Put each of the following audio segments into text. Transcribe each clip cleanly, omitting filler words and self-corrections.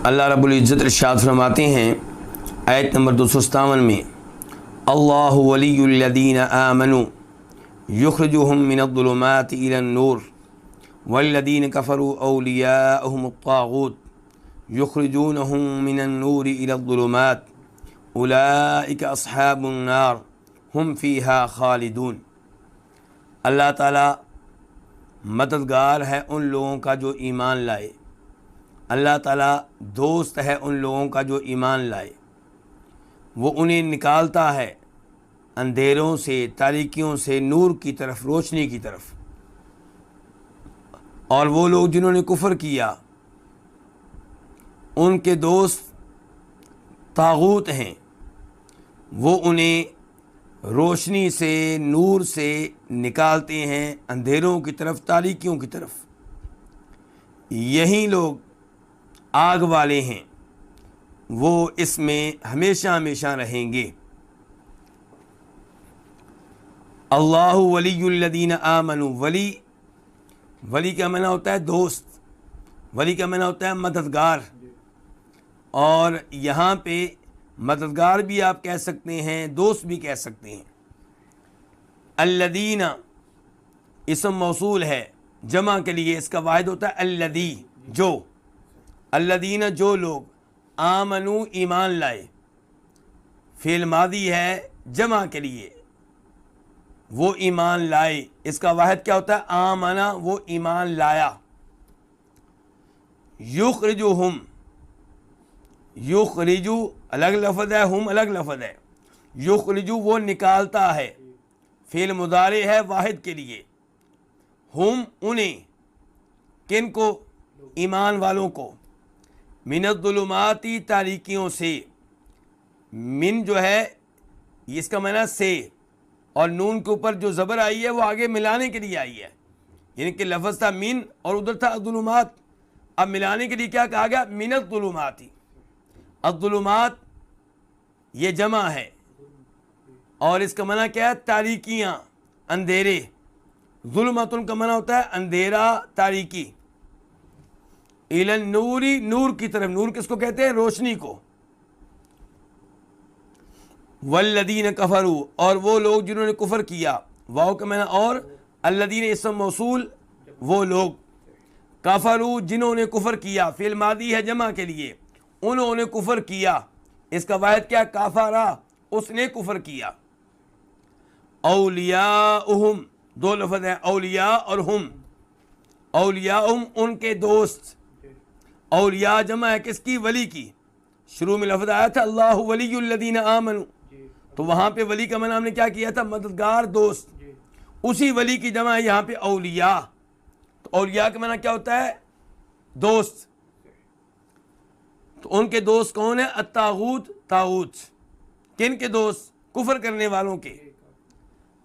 اللہ رب العزت ارشاد فرماتے ہیں آیت نمبر 257 میں، اللہ ولی الذین آمنوا یخرجهم من الظلمات الی النور والذین کفروا اولیاءهم الطاغوت یخرجونهم من النور الی الظلمات اولئک اصحاب النار ہم فیہا خالدون۔ اللہ تعالیٰ مددگار ہے ان لوگوں کا جو ایمان لائے، اللہ تعالیٰ دوست ہے ان لوگوں کا جو ایمان لائے، وہ انہیں نکالتا ہے اندھیروں سے، تاریکیوں سے، نور کی طرف، روشنی کی طرف۔ اور وہ لوگ جنہوں نے کفر کیا ان کے دوست طاغوت ہیں، وہ انہیں روشنی سے، نور سے نکالتے ہیں اندھیروں کی طرف، تاریکیوں کی طرف۔ یہی لوگ آگ والے ہیں، وہ اس میں ہمیشہ ہمیشہ رہیں گے۔ اللہ ولی الذین آمنوا، ولی کا معنی ہوتا ہے دوست، ولی کا معنی ہوتا ہے مددگار، اور یہاں پہ مددگار بھی آپ کہہ سکتے ہیں، دوست بھی کہہ سکتے ہیں۔ الذین اسم موصول ہے، جمع کے لیے اس کا واحد ہوتا ہے الذی، جو۔ الذین جو لوگ، آمنو ایمان لائے، فعل ماضی ہے جمع کے لیے، وہ ایمان لائے، اس کا واحد کیا ہوتا ہے؟ آمنا، وہ ایمان لایا۔ یخرجوہم، یخرجو الگ لفظ ہے، ہم الگ لفظ ہے۔ یخرجو وہ نکالتا ہے، فعل مضارع ہے واحد کے لیے۔ ہم انہیں، کن کو؟ ایمان والوں کو۔ من الظلماتی تاریکیوں سے، من جو ہے اس کا معنی سے، اور نون کے اوپر جو زبر آئی ہے وہ آگے ملانے کے لیے آئی ہے، یعنی کہ لفظ تھا من اور ادھر تھا الظلمات، اب ملانے کے لیے کیا کہا گیا؟ من الظلماتی۔ الظلمات یہ جمع ہے، اور اس کا معنی کیا ہے؟ تاریکیاں، اندھیرے۔ ظلمتن کا معنی ہوتا ہے اندھیرا، تاریکی۔ الی النور، نور کی طرف، نور کس کو کہتے ہیں؟ روشنی کو۔ والذین کفروا، اور وہ لوگ جنہوں نے کفر کیا، واو کا معنی اور، الذین اسم موصول، وہ لوگ، کفروا جنہوں نے کفر کیا، فعل ماضی ہے جمع کے لیے، انہوں نے کفر کیا، اس کا واحد کیا؟ کافرا، اس نے کفر کیا۔ اولیاءہم، دو لفظ ہیں، اولیاء اور ہم۔ اولیاءہم ان کے دوست، اولیاء جمع ہے کس کی؟ ولی کی۔ شروع میں لفظ آیا تھا اللہ ولی الذین آمنوا، تو وہاں پہ ولی کا معنی ہم نے کیا کیا تھا؟ مددگار، دوست۔ اسی ولی کی جمع ہے یہاں پہ اولیاء، تو اولیاء کا معنی کیا ہوتا ہے؟ دوست۔ تو ان کے دوست کون ہیں؟ الطاغوت، طاغوت۔ کن کے دوست؟ کفر کرنے والوں کے۔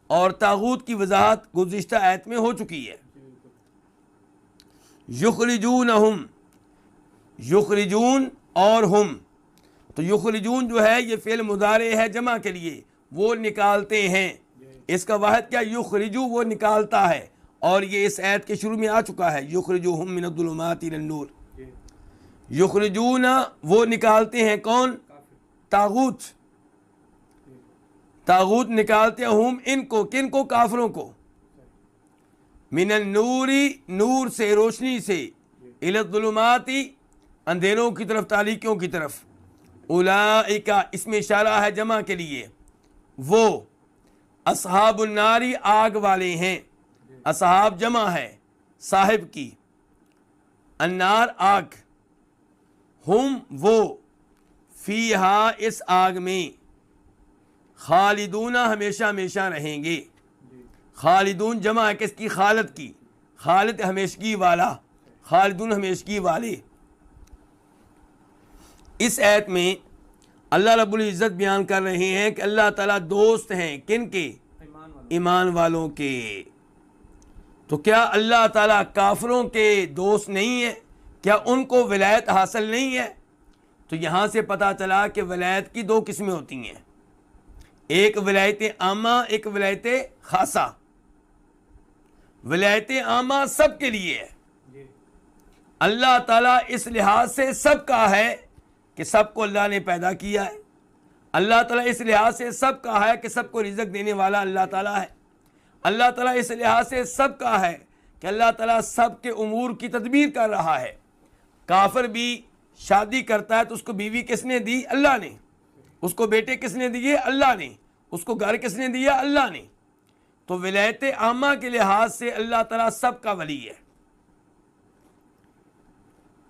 اور طاغوت کی وضاحت گزشتہ آیت میں ہو چکی ہے۔ یخرجونہم، یخرجون اور ہم، تو یخرجون جو ہے یہ فعل مضارع ہے جمع کے لیے، وہ نکالتے ہیں، اس کا واحد کیا؟ یخرجو، وہ نکالتا ہے، اور یہ اس آیت کے شروع میں آ چکا ہے، یخرجوہم من الظلمات الی النور۔ یخرجون وہ نکالتے ہیں، کون؟ طاغوت، طاغوت نکالتے ہیں، ہم ان کو، کن کو؟ کافروں کو، من النور نور سے، روشنی سے، الی الظلمات اندھیروں کی طرف، تاریکیوں کی طرف۔ اولئک اس میں اشارہ ہے جمع کے لیے، وہ اصحاب النار آگ والے ہیں۔ اصحاب جمع ہے صاحب کی، النار آگ، ہم وہ، فیہا اس آگ میں، خالدون ہمیشہ ہمیشہ رہیں گے۔ خالدون جمع ہے کس کی؟ خالد کی، خالد ہمیشگی والا، خالدون ہمیشگی والے۔ اس آیت میں اللہ رب العزت بیان کر رہے ہیں کہ اللہ تعالیٰ دوست ہیں کن کے؟ ایمان والوں کے۔ تو کیا اللہ تعالیٰ کافروں کے دوست نہیں ہے؟ کیا ان کو ولایت حاصل نہیں ہے؟ تو یہاں سے پتہ چلا کہ ولایت کی دو قسمیں ہوتی ہیں، ایک ولایت عامہ، ایک ولایت خاصہ۔ ولایت عامہ سب کے لیے ہے، اللہ تعالیٰ اس لحاظ سے سب کا ہے کہ سب کو اللہ نے پیدا کیا ہے. اللہ تعالیٰ اس لحاظ سے سب کا ہے کہ سب کو رزق دینے والا اللہ تعالیٰ ہے. اللہ تعالیٰ اس لحاظ سے سب کا ہے کہ اللہ تعالیٰ سب کے امور کی تدبیر کر رہا ہے. کافر بھی شادی کرتا ہے تو اس کو بیوی کس نے دی؟ اللہ نے. اس کو بیٹے کس نے دیے؟ اللہ نے. اس کو گھر کس نے دیا؟ اللہ نے. تو ولایت عامہ کے لحاظ سے اللہ تعالیٰ سب کا ولی ہے.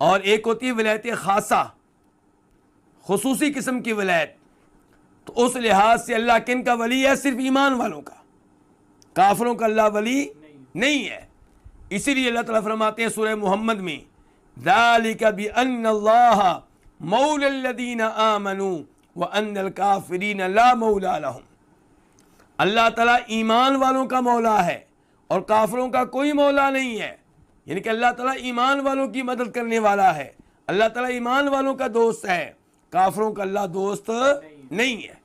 اور ایک ہوتی ہے ولایت خاصہ، خصوصی قسم کی ولایت. تو اس لحاظ سے اللہ کن کا ولی ہے؟ صرف ایمان والوں کا. کافروں کا اللہ ولی نہیں ہے. اسی لیے اللہ تعالیٰ فرماتے ہیں سورہ محمد میں ذالک بأن اللہ مولی الذین آمنوا وأن الکافرین لا مولی لہم. اللہ تعالیٰ ایمان والوں کا مولا ہے اور کافروں کا کوئی مولا نہیں ہے. یعنی کہ اللہ تعالیٰ ایمان والوں کی مدد کرنے والا ہے. اللہ تعالیٰ ایمان والوں کا دوست ہے، کافروں کا اللہ دوست نہیں ہے.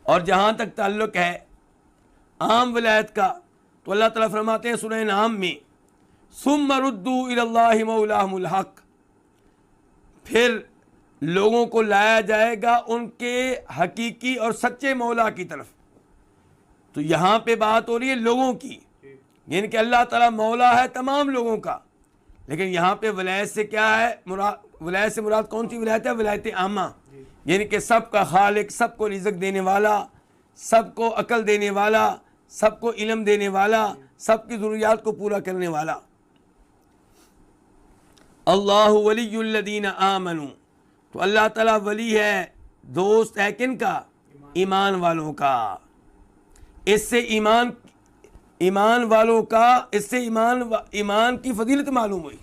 اور جہاں تک تعلق ہے عام ولایت کا تو اللہ تعالیٰ فرماتے ہیں سورہ انعام میں ثم ردوا الی اللہ مولاہم الحق، پھر لوگوں کو لایا جائے گا ان کے حقیقی اور سچے مولا کی طرف. تو یہاں پہ بات ہو رہی ہے لوگوں کی، یعنی کہ اللہ تعالیٰ مولا ہے تمام لوگوں کا. لیکن یہاں پہ ولایت سے کیا ہے ولایت سے مراد کون سی ولایت ہے؟ ولایت عامہ، یعنی کہ سب کا خالق، سب کو رزق دینے والا، سب کو عقل دینے والا، سب کو علم دینے والا، سب کی ضروریات کو پورا کرنے والا. اللہ ولی الذین آمنوا، تو اللہ تعالیٰ ولی ہے، دوست ہے کن کا؟ ایمان والوں کا. اس سے ایمان والوں کا اس سے ایمان کی فضیلت معلوم ہوئی.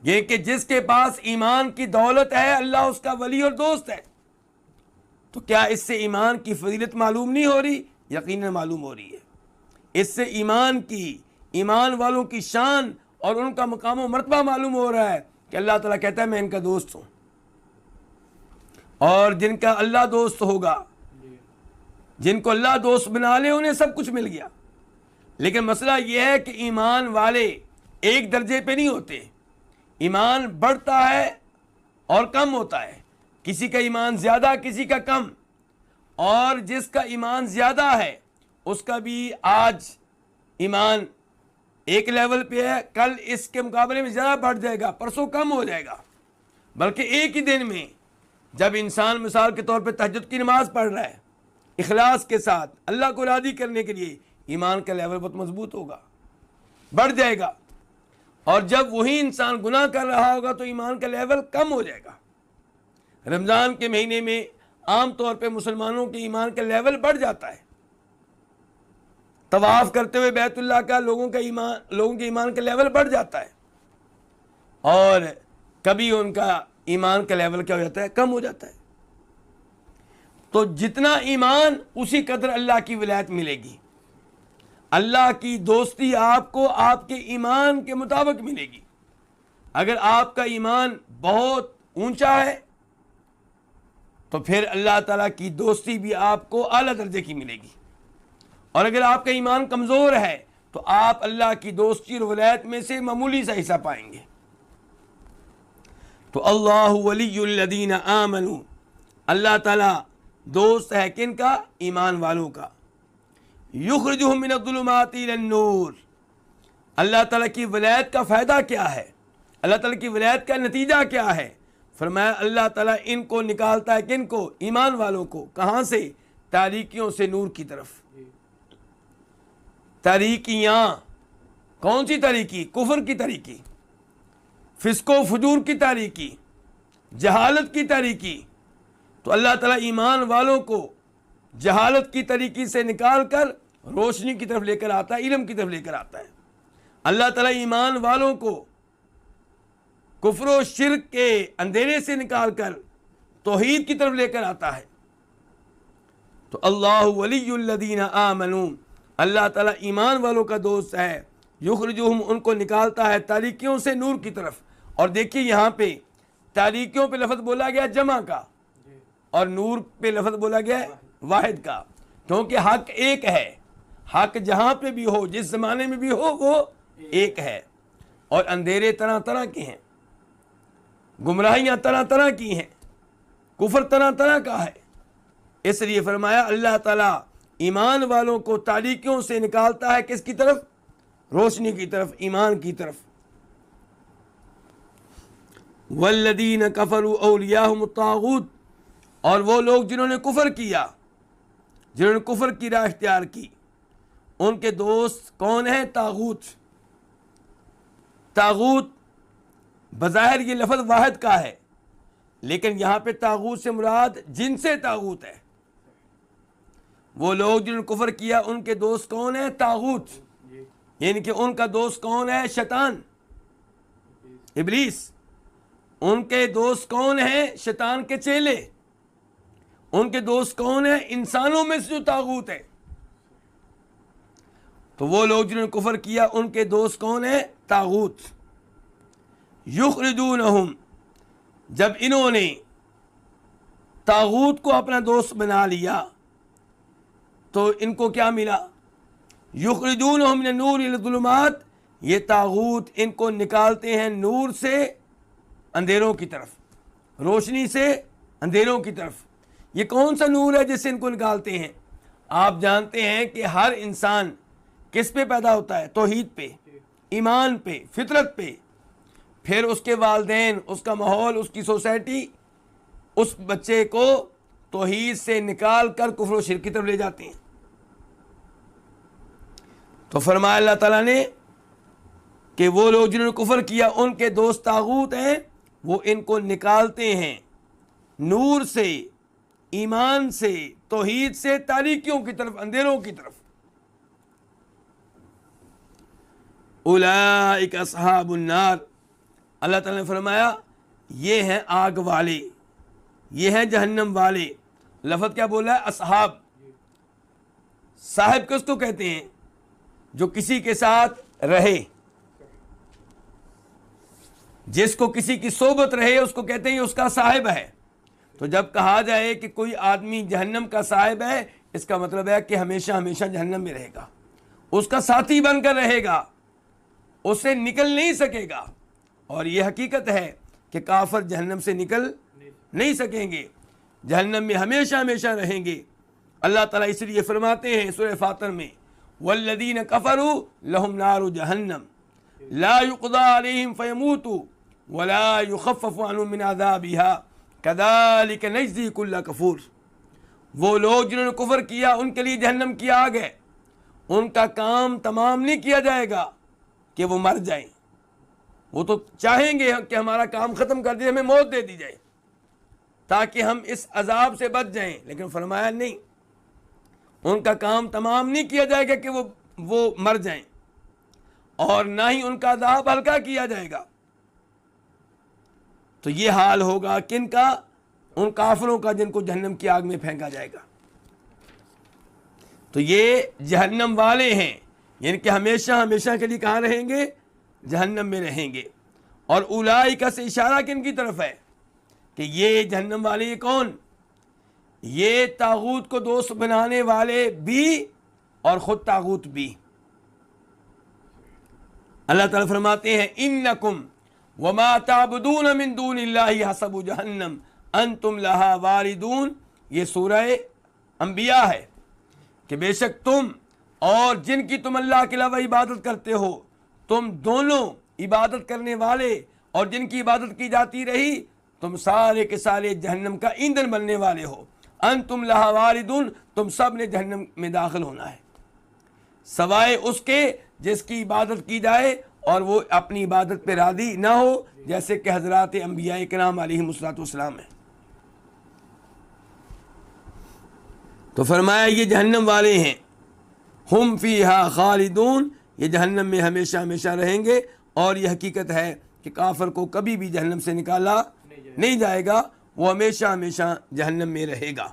یہ کہ جس کے پاس ایمان کی دولت ہے اللہ اس کا ولی اور دوست ہے. تو کیا اس سے ایمان کی فضیلت معلوم نہیں ہو رہی؟ یقیناً معلوم ہو رہی ہے. اس سے ایمان والوں کی شان اور ان کا مقام و مرتبہ معلوم ہو رہا ہے کہ اللہ تعالیٰ کہتا ہے میں ان کا دوست ہوں. اور جن کا اللہ دوست ہوگا، جن کو اللہ دوست بنا لے، انہیں سب کچھ مل گیا. لیکن مسئلہ یہ ہے کہ ایمان والے ایک درجے پہ نہیں ہوتے. ایمان بڑھتا ہے اور کم ہوتا ہے. کسی کا ایمان زیادہ، کسی کا کم. اور جس کا ایمان زیادہ ہے اس کا بھی آج ایمان ایک لیول پہ ہے، کل اس کے مقابلے میں زیادہ بڑھ جائے گا، پرسوں کم ہو جائے گا. بلکہ ایک ہی دن میں جب انسان مثال کے طور پہ تہجد کی نماز پڑھ رہا ہے اخلاص کے ساتھ اللہ کو راضی کرنے کے لیے، ایمان کا لیول بہت مضبوط ہوگا، بڑھ جائے گا. اور جب وہی انسان گناہ کر رہا ہوگا تو ایمان کا لیول کم ہو جائے گا. رمضان کے مہینے میں عام طور پہ مسلمانوں کے ایمان کا لیول بڑھ جاتا ہے. طواف کرتے ہوئے بیت اللہ کا لوگوں کے ایمان کا لیول بڑھ جاتا ہے. اور کبھی ان کا ایمان کا لیول کیا ہو جاتا ہے؟ کم ہو جاتا ہے. تو جتنا ایمان اسی قدر اللہ کی ولایت ملے گی. اللہ کی دوستی آپ کو آپ کے ایمان کے مطابق ملے گی. اگر آپ کا ایمان بہت اونچا ہے تو پھر اللہ تعالیٰ کی دوستی بھی آپ کو اعلیٰ درجے کی ملے گی. اور اگر آپ کا ایمان کمزور ہے تو آپ اللہ کی دوستی اور ولایت میں سے معمولی سا حصہ پائیں گے. تو اللہ ولی الذین آمنوا، اللہ تعالیٰ دوست ہے کن کا؟ ایمان والوں کا. یخرجہم من الظلمات الی النور، اللہ تعالیٰ کی ولایت کا فائدہ کیا ہے؟ اللہ تعالیٰ کی ولایت کا نتیجہ کیا ہے؟ فرمایا اللہ تعالیٰ ان کو نکالتا ہے کن کو؟ ایمان والوں کو. کہاں سے؟ تاریکیوں سے نور کی طرف. تاریکیاں کون سی تاریکی؟ کفر کی تاریکی، فسق و فجور کی تاریکی، جہالت کی تاریکی. تو اللہ تعالیٰ ایمان والوں کو جہالت کی تاریکی سے نکال کر روشنی کی طرف لے کر آتا ہے، علم کی طرف لے کر آتا ہے. اللہ تعالیٰ ایمان والوں کو کفر و شرک کے اندھیرے سے نکال کر توحید کی طرف لے کر آتا ہے. تو اللہ ولی الذین آمنوا، اللہ تعالیٰ ایمان والوں کا دوست ہے. یخرجہم، ان کو نکالتا ہے تاریکیوں سے نور کی طرف. اور دیکھیے یہاں پہ تاریکیوں پہ لفظ بولا گیا جمع کا اور نور پہ لفظ بولا گیا واحد کا، کیونکہ حق ایک ہے. حق جہاں پہ بھی ہو، جس زمانے میں بھی ہو، وہ ایک ہے. اور اندھیرے طرح طرح کے ہیں، گمراہیاں طرح طرح کی ہیں، کفر طرح طرح کا ہے۔ اس لیے فرمایا اللہ تعالیٰ ایمان والوں کو تاریکیوں سے نکالتا ہے، کس کی طرف؟ روشنی کی طرف، ایمان کی طرف۔ والذین کفروا اولیاءہم الطاغوت، اور وہ لوگ جنہوں نے کفر کیا، جنہوں نے کفر کی راہ اختیار کی، ان کے دوست کون ہیں؟ طاغوت۔ طاغوت بظاہر یہ لفظ واحد کا ہے، لیکن یہاں پہ طاغوت سے مراد جن سے طاغوت ہے۔ وہ لوگ جنہوں نے کفر کیا ان کے دوست کون ہیں؟ طاغوت، یعنی کہ ان کا دوست کون ہے؟ شیطان، ابلیس۔ ان کے دوست کون ہیں؟ شیطان کے چیلے۔ ان کے دوست کون ہیں؟ انسانوں میں سے جو طاغوت ہے۔ تو وہ لوگ جنہوں نے کفر کیا ان کے دوست کون ہیں؟ طاغوت۔ یخرجونہم، جب انہوں نے طاغوت کو اپنا دوست بنا لیا تو ان کو کیا ملا؟ یخرجونہم من النور الی الظلمات، یہ طاغوت ان کو نکالتے ہیں نور سے اندھیروں کی طرف، روشنی سے اندھیروں کی طرف۔ یہ کون سا نور ہے جس سے ان کو نکالتے ہیں؟ آپ جانتے ہیں کہ ہر انسان کس پہ پیدا ہوتا ہے؟ توحید پہ، ایمان پہ، فطرت پہ۔ پھر اس کے والدین، اس کا ماحول، اس کی سوسائٹی اس بچے کو توحید سے نکال کر کفر و شرک کی طرف لے جاتے ہیں۔ تو فرمایا اللہ تعالیٰ نے کہ وہ لوگ جنہوں نے کفر کیا ان کے دوست طاغوت ہیں، وہ ان کو نکالتے ہیں نور سے، ایمان سے، توحید سے تاریکیوں کی طرف، اندھیروں کی طرف۔ اولئک اصحاب النار، اللہ تعالیٰ نے فرمایا یہ ہیں آگ والے، یہ ہیں جہنم والے۔ لفظ کیا بولا ہے؟ اصحاب۔ صاحب کس کو کہتے ہیں؟ جو کسی کے ساتھ رہے، جس کو کسی کی صحبت رہے اس کو کہتے ہیں یہ اس کا صاحب ہے۔ تو جب کہا جائے کہ کوئی آدمی جہنم کا صاحب ہے، اس کا مطلب ہے کہ ہمیشہ ہمیشہ جہنم میں رہے گا، اس کا ساتھی بن کر رہے گا، اس سے نکل نہیں سکے گا۔ اور یہ حقیقت ہے کہ کافر جہنم سے نکل نہیں سکیں گے، جہنم میں ہمیشہ ہمیشہ رہیں گے۔ اللہ تعالیٰ اس لیے فرماتے ہیں سورہ فاطر میں والذین کفروا لہم نار جہنم لا یقضی علیہم فیموتوا ولا یخفف عنہم من عذابها کذالک نجزی کل کفور۔ وہ لوگ جنہوں نے کفر کیا ان کے لیے جہنم کی آگ ہے، ان کا کام تمام نہیں کیا جائے گا کہ وہ مر جائیں۔ وہ تو چاہیں گے کہ ہمارا کام ختم کر دے، ہمیں موت دے دی جائے تاکہ ہم اس عذاب سے بچ جائیں، لیکن فرمایا نہیں، ان کا کام تمام نہیں کیا جائے گا کہ وہ مر جائیں، اور نہ ہی ان کا عذاب ہلکا کیا جائے گا۔ تو یہ حال ہوگا کن کا؟ ان کافروں کا جن کو جہنم کی آگ میں پھینکا جائے گا۔ تو یہ جہنم والے ہیں، یعنی کہ ہمیشہ ہمیشہ کے لیے کہاں رہیں گے؟ جہنم میں رہیں گے۔ اور اولئک سے اشارہ کن کی طرف ہے کہ یہ جہنم والے یہ کون؟ یہ طاغوت کو دوست بنانے والے بھی اور خود طاغوت بھی۔ اللہ تعالیٰ فرماتے ہیں انکم وما تعبدون من دون اللہ حسب جہنم انتم لہا واردون۔ یہ سورہ انبیاء ہے کہ بے شک تم اور جن کی تم اللہ کے علاوہ عبادت کرتے ہو، تم دونوں عبادت کرنے والے اور جن کی عبادت کی جاتی رہی، تم سارے کے سارے جہنم کا ایندھن بننے والے ہو۔ انتم لہا واردون، تم سب نے جہنم میں داخل ہونا ہے، سوائے اس کے جس کی عبادت کی جائے اور وہ اپنی عبادت پہ راضی نہ ہو، جیسے کہ حضرات انبیاء کرام علیہم الصلوۃ والسلام ہیں۔ تو فرمایا یہ جہنم والے ہیں، ہم فیہا خالدون، یہ جہنم میں ہمیشہ ہمیشہ رہیں گے۔ اور یہ حقیقت ہے کہ کافر کو کبھی بھی جہنم سے نکالا نہیں جائے گا، وہ ہمیشہ ہمیشہ جہنم میں رہے گا۔